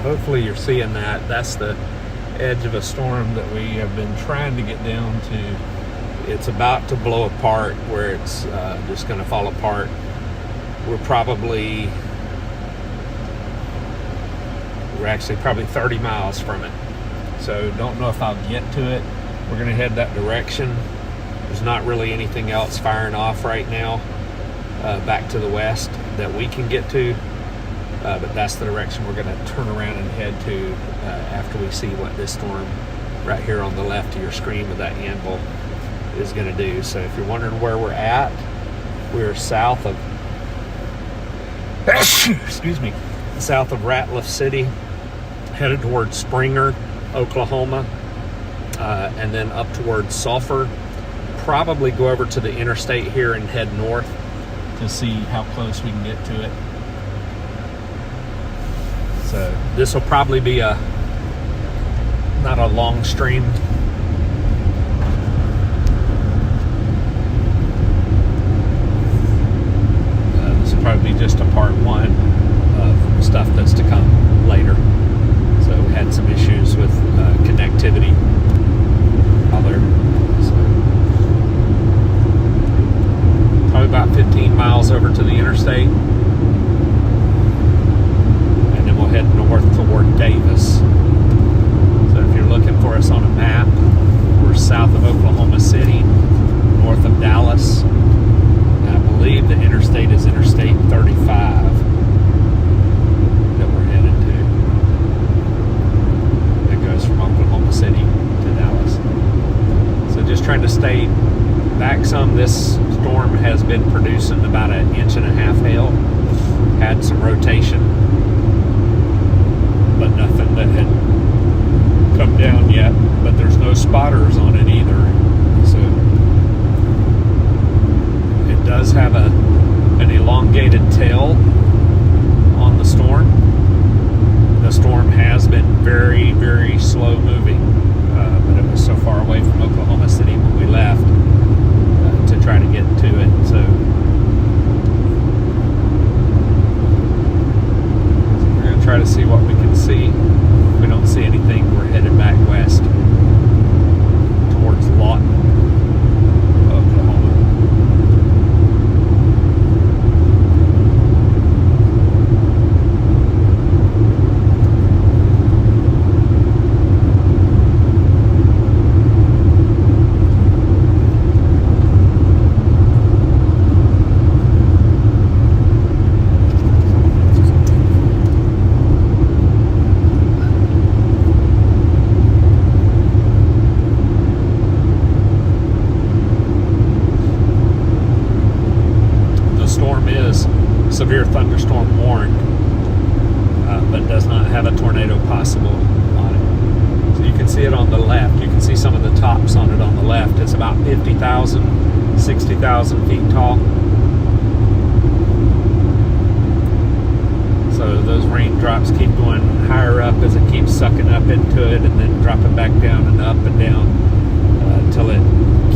hopefully you're seeing that. That's the edge of a storm that we have been trying to get down to. It's about to blow apart, where it's just going to fall apart. We're actually probably 30 miles from it. So don't know if I'll get to it. We're going to head that direction. There's not really anything else firing off right now back to the west that we can get to. But that's the direction we're going to turn around and head to after we see what this storm right here on the left of your screen with that anvil is going to do. So if you're wondering where we're at, we're south of south of Ratliff City, headed towards Springer, Oklahoma, and then up towards Sulphur. Probably go over to the interstate here and head north to see how close we can get to it. So this will probably be not a long stream. This will probably be just a part one of stuff that's to come later. So we had some issues with connectivity while there. So probably about 15 miles over to the interstate. We'll head north toward Davis. So if you're looking for us on a map, we're south of Oklahoma City, north of Dallas. And I believe the interstate is Interstate 35 that we're headed to. It goes from Oklahoma City to Dallas. So just trying to stay back some. This storm has been producing about 1.5 inches hail. Had some rotation, but nothing that had come down yet. But there's no spotters on it either. So it does have an elongated tail on the storm. The storm has been very, very slow moving, but it was so far away from Oklahoma City when we left to try to get to it. So try to see what we can see. If we don't see anything, we're headed back west towards Lawton, Oklahoma. Severe thunderstorm warned, but does not have a tornado possible on it. So you can see it on the left. You can see some of the tops on it on the left. It's about 50,000, 60,000 feet tall. So those raindrops keep going higher up as it keeps sucking up into it and then dropping back down and up and down until it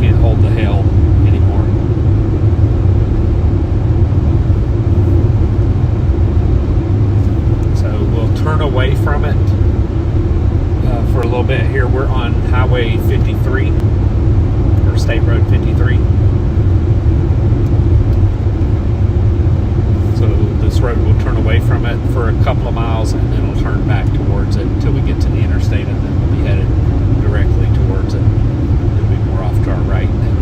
can't hold the hail anymore. Turn away from it for a little bit here. We're on Highway 53 or State Road 53. So this road will turn away from it for a couple of miles and then it'll turn back towards it until we get to the interstate, and then we'll be headed directly towards it. It'll be more off to our right then.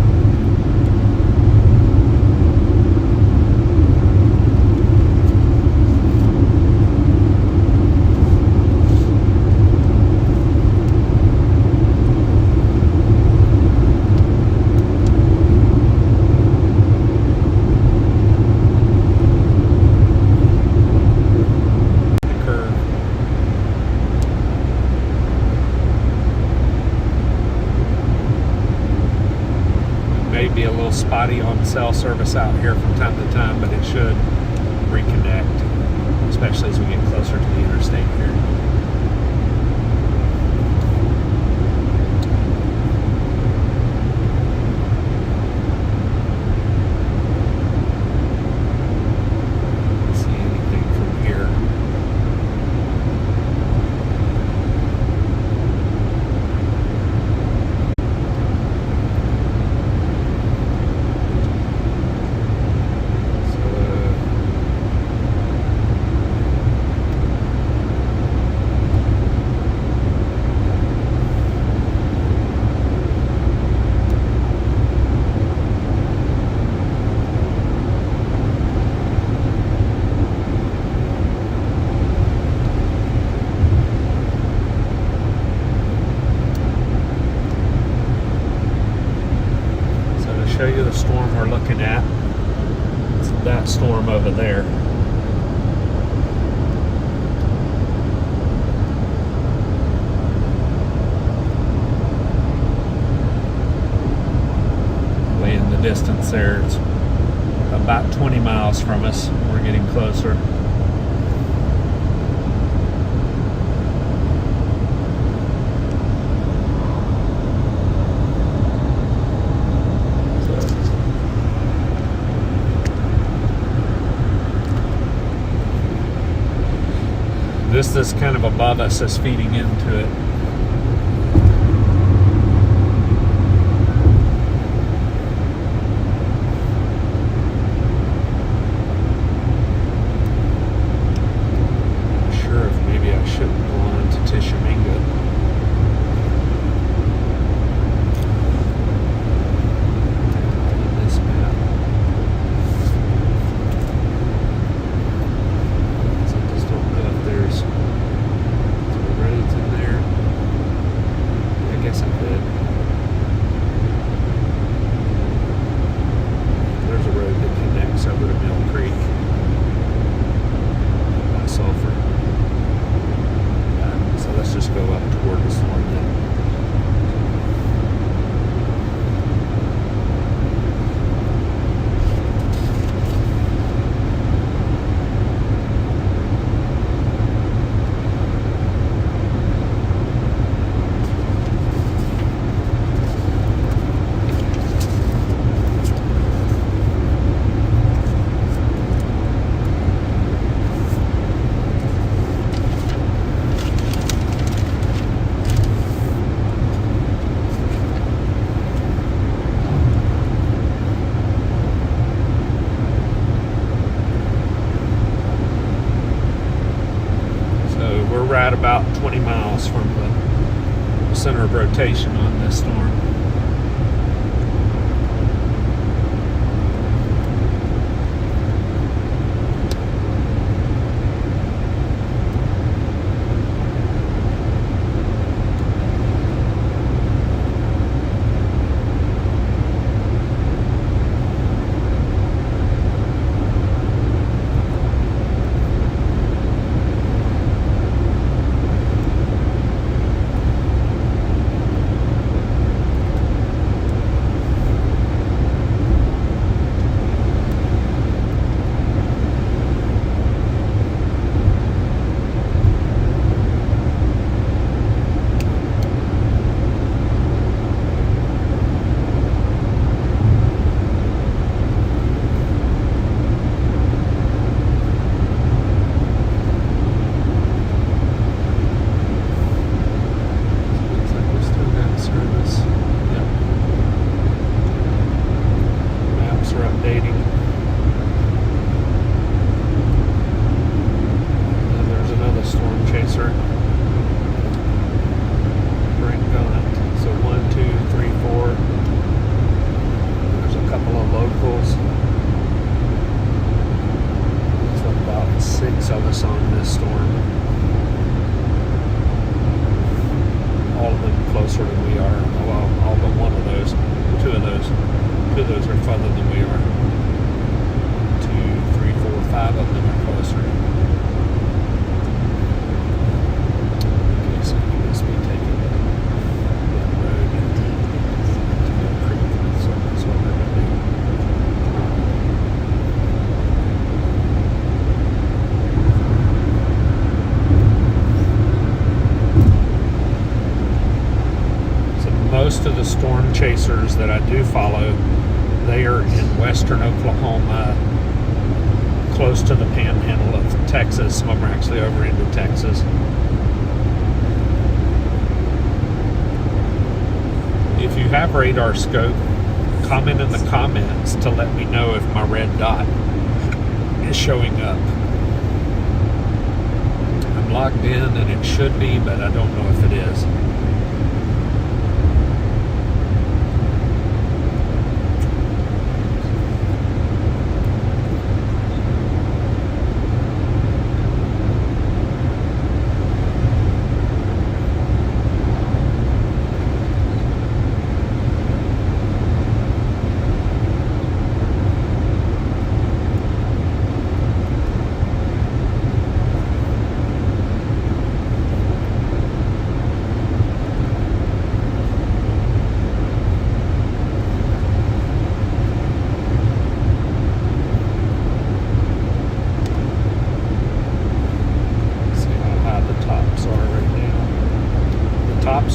Be a little spotty on cell service out here from time to time, but it should reconnect, especially as we get closer to the interstate here. Let's see anything from here. distance there. It's about 20 miles from us. We're getting closer. This is kind of above us is feeding into it. Not sure if maybe I shouldn't go on to Tishomingo. This map. So I just don't know if there's roads in there. I guess I could. There's a road that connects over to Mill Creek by Sulphur. So let's just go up toward the storm then. We're right about 20 miles from the center of rotation on this storm. Of us on this storm. All of them closer than we are. Well, all but one of those. Two of those are further than we are. 2, 3, 4, 5 of them are closer. Okay, so he must be taking that road to Mill Creek. So that's what we're going to do. Most of the storm chasers that I do follow, they are in western Oklahoma, close to the panhandle of Texas. Some of them are actually over into Texas. If you have radar scope, comment in the comments to let me know if my red dot is showing up. I'm logged in and it should be, but I don't know if it is.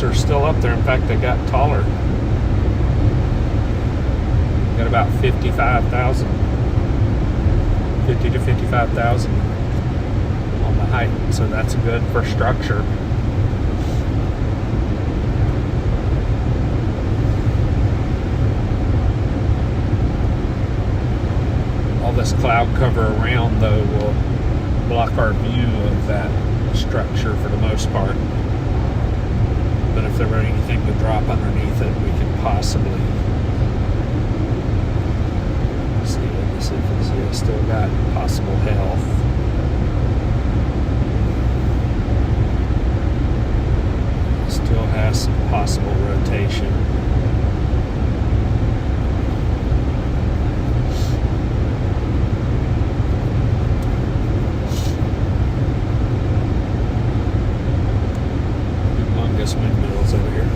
roofs are still up there. In fact, they got taller. Got about 55,000, 50 to 55,000 on the height. So that's good for structure. All this cloud cover around, though, will block our view of that structure for the most part. But if there were anything to drop underneath it, we could possibly see what this is. Yeah, still got possible health. Still has some possible rotation. Windmills over here.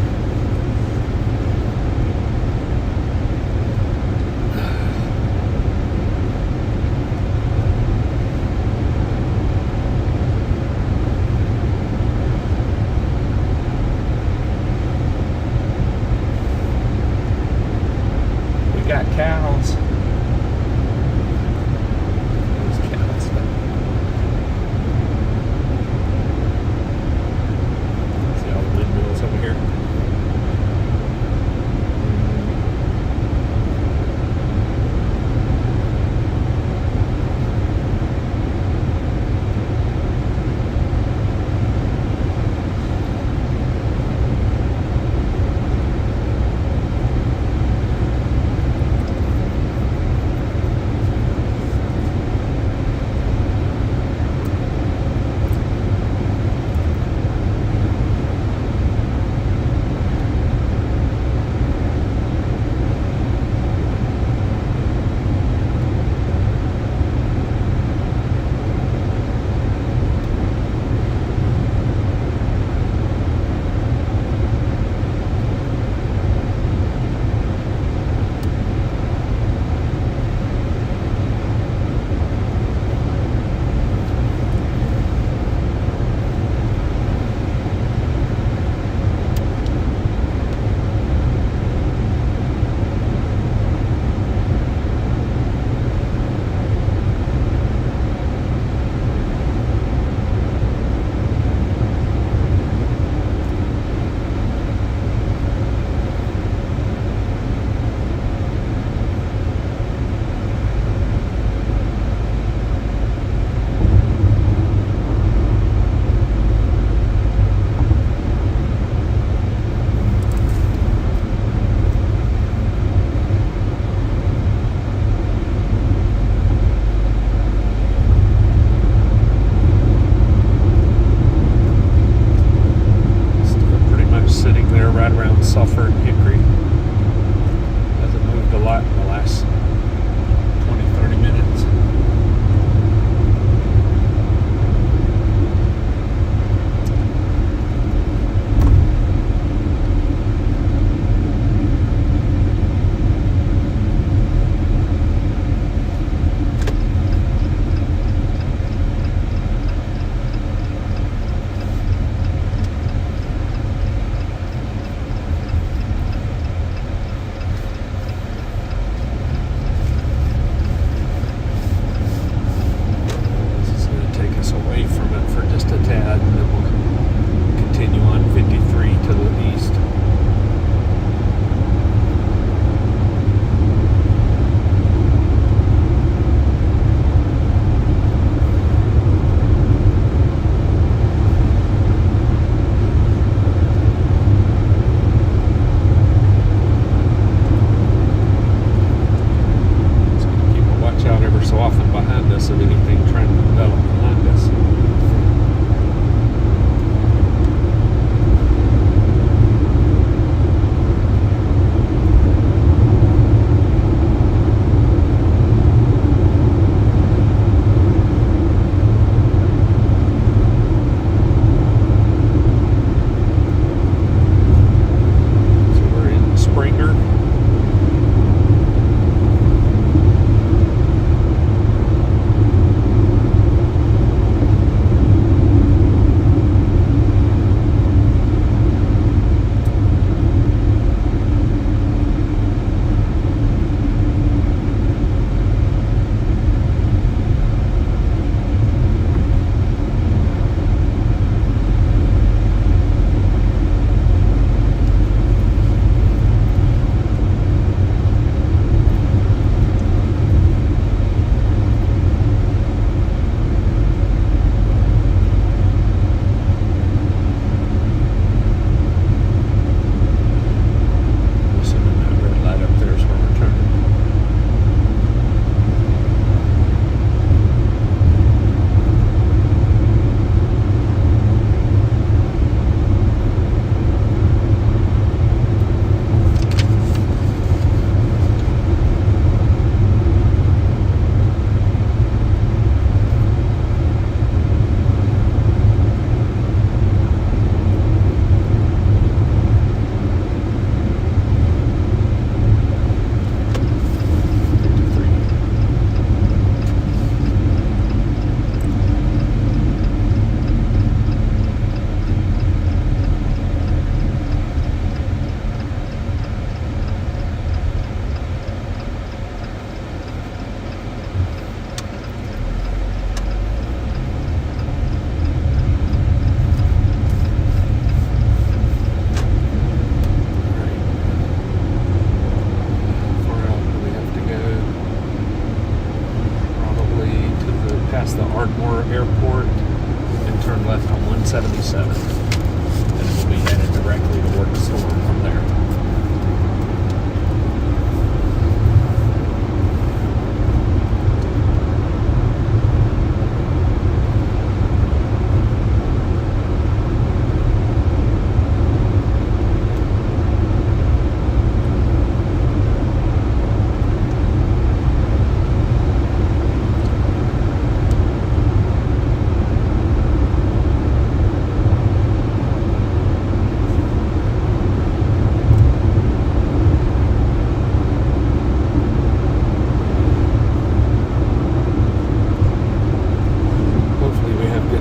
on 177, and we'll be headed directly toward the storm from there.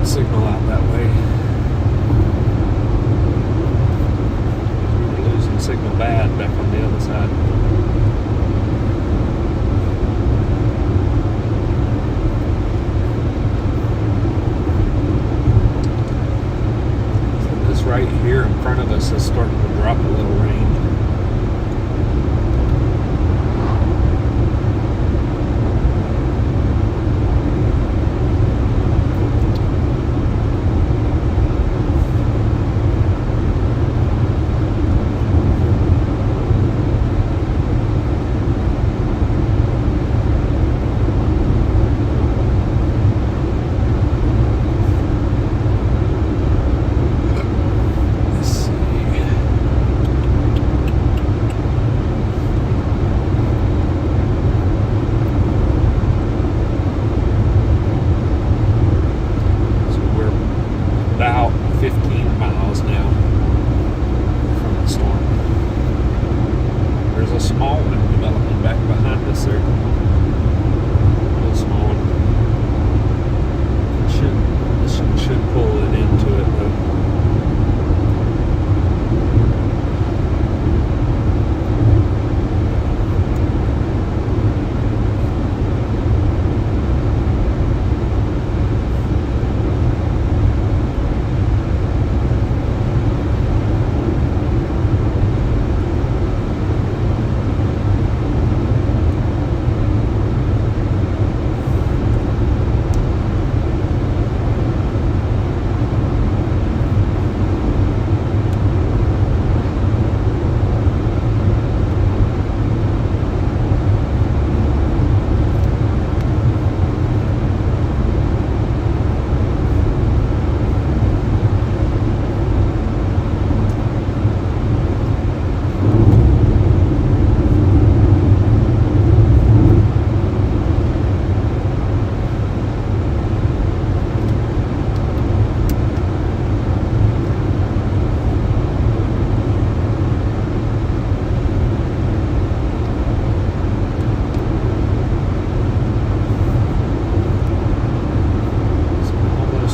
Signal out that way. We were losing signal bad back on the other side. So this right here in front of us is starting to drop a little rain. About 15 miles now from the storm. There's a small one developing back behind us there. A little small one. This one should pull it into it though.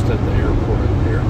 At the airport up here.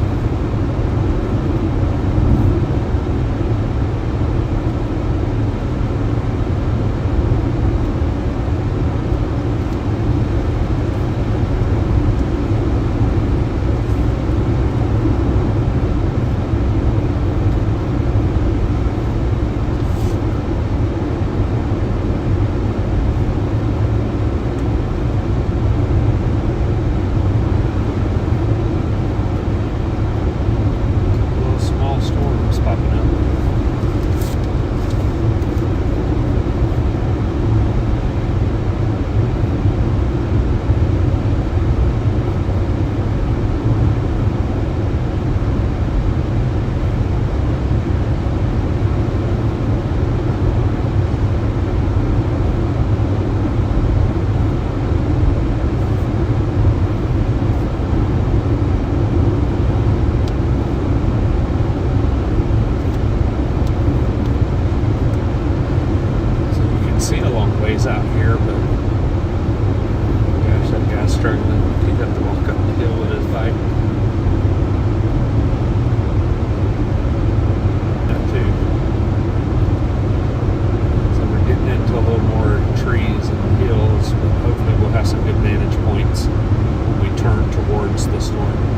Ways out here, but gosh, that guy's struggling. He'd have to walk up the hill with his bike. That too. So we're getting into a little more trees and hills, but hopefully we'll have some good vantage points when we turn towards the storm.